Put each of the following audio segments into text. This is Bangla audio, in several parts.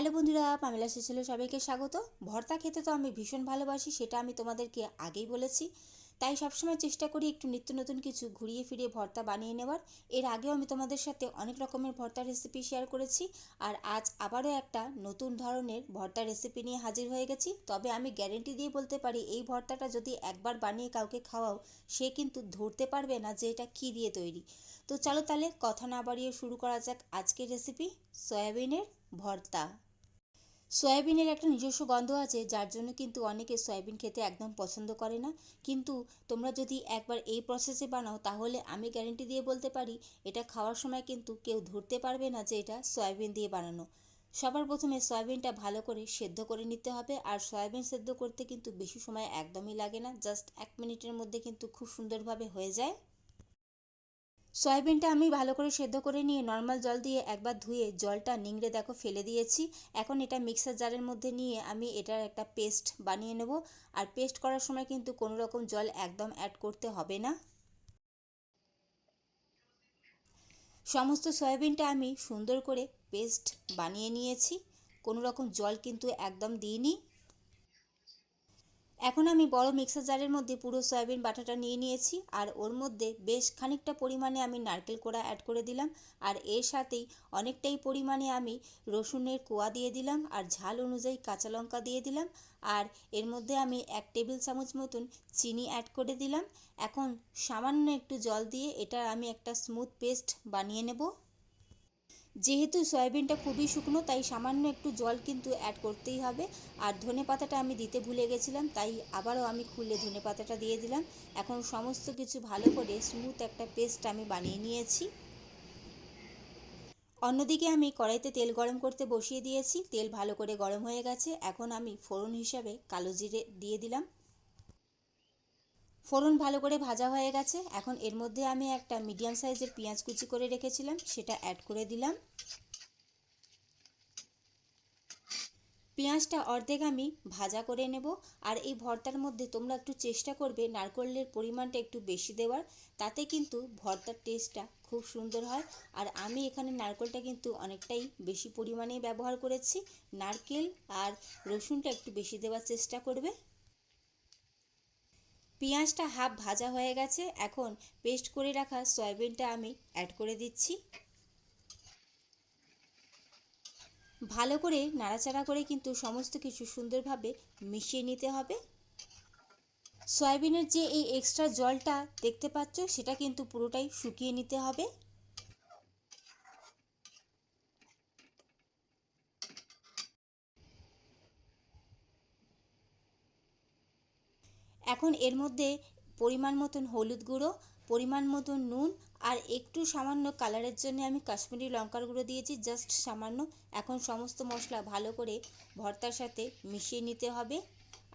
হ্যালো বন্ধুরা, পামেলা চ্যানেলে সবাইকে স্বাগত। ভর্তা খেতে তো আমি ভীষণ ভালোবাসি, সেটা আমি তোমাদেরকে আগেই বলেছি। তাই সবসময় চেষ্টা করি একটু নিত্য নতুন কিছু ঘুরিয়ে ফিরিয়ে ভর্তা বানিয়ে নেওয়ার। এর আগেও আমি তোমাদের সাথে অনেক রকমের ভর্তা রেসিপি শেয়ার করেছি, আর আজ আবারও একটা নতুন ধরনের ভর্তা রেসিপি নিয়ে হাজির হয়ে গেছি। তবে আমি গ্যারেন্টি দিয়ে বলতে পারি, এই ভর্তাটা যদি একবার বানিয়ে কাউকে খাওয়াও, সে কিন্তু ধরতে পারবে না যে এটা কী দিয়ে তৈরি। তো চলো তাহলে কথা না বাড়িয়ে শুরু করা যাক আজকের রেসিপি, সয়াবিনের ভর্তা। সয়াবিনের একটা নিজস্ব গন্ধ আছে, যার জন্য কিন্তু অনেকে সয়াবিন খেতে একদম পছন্দ করে না। কিন্তু তোমরা যদি একবার এই প্রসেসে বানাও, তাহলে আমি গ্যারেন্টি দিয়ে বলতে পারি, এটা খাওয়ার সময় কিন্তু কেউ ধরতে পারবে না যে এটা সয়াবিন দিয়ে বানানো। সবার প্রথমে সয়াবিনটা ভালো করে সেদ্ধ করে নিতে হবে, আর সয়াবিন সেদ্ধ করতে কিন্তু বেশি সময় একদমই লাগে না, জাস্ট 1 মিনিটের মধ্যে কিন্তু খুব সুন্দরভাবে হয়ে যায়। সয়াবিনটা আমি ভালো করে সেদ্ধ করে নিয়ে নর্মাল জল দিয়ে একবার ধুয়ে জলটা নিংড়ে দেখো ফেলে দিয়েছি। এখন এটা মিক্সার জারের মধ্যে নিয়ে আমি এটার একটা পেস্ট বানিয়ে নেব। আর পেস্ট করার সময় কিন্তু কোনো রকম জল একদম অ্যাড করতে হবে না। সমস্ত সয়াবিনটা আমি সুন্দর করে পেস্ট বানিয়ে নিয়েছি, কোনো রকম জল কিন্তু একদম দিইনি। এখন আমি বড় মিক্সার জারের মধ্যে পুরো সয়াবিন বাটাটা নিয়ে নিয়েছি, আর ওর মধ্যে বেশ খানিকটা পরিমাণে আমি নারকেল কোড়া অ্যাড করে দিলাম। আর এর সাথেই অনেকটাই পরিমাণে আমি রসুনের কোয়া দিয়ে দিলাম, আর ঝাল অনুযায়ী কাঁচা লঙ্কা দিয়ে দিলাম। আর এর মধ্যে আমি 1 টেবিল চামচ মতন চিনি অ্যাড করে দিলাম। এখন সামান্য একটু জল দিয়ে এটা আমি একটা স্মুথ পেস্ট বানিয়ে নেব। যেহেতু সয়াবিনটা খুবই শুকনো, তাই সামান্য একটু জল কিন্তু অ্যাড করতেই হবে। আর ধনেপাতাটা আমি দিতে ভুলে গেছিলাম, তাই আবারও আমি খুলে ধনেপাতাটা দিয়ে দিলাম। এখন সমস্ত কিছু ভালো করে স্মুথ একটা পেস্ট আমি বানিয়ে নিয়েছি। অন্যদিকে আমি কড়াইতে তেল গরম করতে বসিয়ে দিয়েছি, তেল ভালো করে গরম হয়ে গেছে। এখন আমি ফোড়ন হিসাবে কালো জিরে দিয়ে দিলাম। ফোড়ন ভালো করে ভাজা হয়ে গেছে। এখন এর মধ্যে আমি একটা মিডিয়াম সাইজের পেঁয়াজ কুচি করে রেখেছিলাম, সেটা অ্যাড করে দিলাম। পেঁয়াজটা অর্ধেক আমি ভাজা করে নেব। আর এই ভর্তার মধ্যে তোমরা একটু চেষ্টা করবে নারকেলের পরিমাণটা একটু বেশি দেওয়ার, তাতে কিন্তু ভর্তার টেস্টটা খুব সুন্দর হয়। আর আমি এখানে নারকেলটা কিন্তু অনেকটাই বেশি পরিমাণেই ব্যবহার করেছি। নারকেল আর রসুনটা একটু বেশি দেওয়ার চেষ্টা করবে। পেঁয়াজটা হাফ ভাজা হয়ে গেছে, এখন পেস্ট করে রাখা সয়াবিনটা আমি অ্যাড করে দিচ্ছি। ভালো করে নাড়াচাড়া করে কিন্তু সমস্ত কিছু সুন্দরভাবে মিশিয়ে নিতে হবে। সয়াবিনের যে এই এক্সট্রা জলটা দেখতে পাচ্ছ, সেটা কিন্তু পুরোটাই শুকিয়ে নিতে হবে। এখন এর মধ্যে পরিমাণ মতন হলুদ গুঁড়ো, পরিমাণ মতন নুন, আর একটু সামান্য কালারের জন্য আমি কাশ্মীরি লঙ্কার গুঁড়ো দিয়েছি, জাস্ট সামান্য। এখন সমস্ত মশলা ভালো করে ভর্তার সাথে মিশিয়ে নিতে হবে।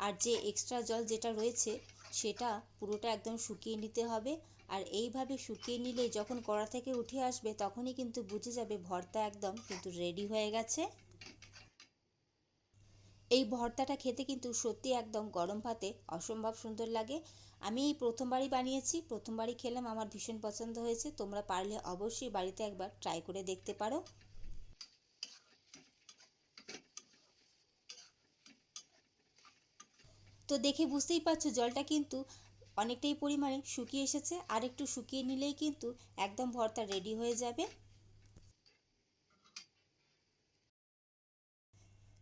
আর যে এক্সট্রা জল যেটা রয়েছে, সেটা পুরোটা একদম শুকিয়ে নিতে হবে। আর এইভাবে শুকিয়ে নিলে যখন কড়া থেকে উঠে আসবে, তখনই কিন্তু বুঝে যাবে ভর্তা একদম কিন্তু রেডি হয়ে গেছে। এই ভর্তাটা খেতে কিন্তু সত্যি একদম গরম ভাতে অসম্ভব সুন্দর লাগে। আমি এই প্রথমবারই বানিয়েছি, প্রথমবারই খেলাম, আমার ভীষণ পছন্দ হয়েছে। তোমরা পারলে অবশ্যই বাড়িতে একবার ট্রাই করে দেখতে পারো। তো দেখে বুঝতেই পারছো জলটা কিন্তু অনেকটাই পরিমাণে শুকিয়ে এসেছে, আর একটু শুকিয়ে নিলেই কিন্তু একদম ভর্তা রেডি হয়ে যাবে।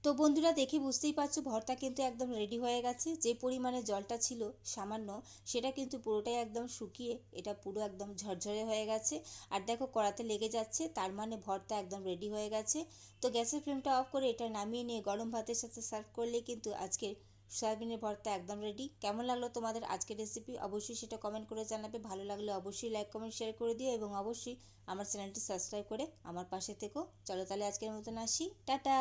তো বন্ধুরা, দেখে বুঝতেই পারছো ভর্তা কিন্তু একদম রেডি হয়ে গেছে। যে পরিমাণে জলটা ছিল সামান্য, সেটা কিন্তু পুরোটাই একদম শুকিয়ে এটা পুরো একদম ঝরঝরে হয়ে গেছে। আর দেখো কড়াতে লেগে যাচ্ছে, তার মানে ভর্তা একদম রেডি হয়ে গেছে। তো গ্যাসের ফ্লেমটা অফ করে এটা নামিয়ে নিয়ে গরম ভাতের সাথে সার্ভ করলে কিন্তু আজকের সয়াবিনের ভর্তা একদম রেডি। কেমন লাগলো তোমাদের আজকের রেসিপি, অবশ্যই সেটা কমেন্ট করে জানাবে। ভালো লাগলে অবশ্যই লাইক কমেন্ট শেয়ার করে দিও, এবং অবশ্যই আমার চ্যানেলটি সাবস্ক্রাইব করে আমার পাশে থেকো। চলো তাহলে আজকের মতন আসি, টাটা।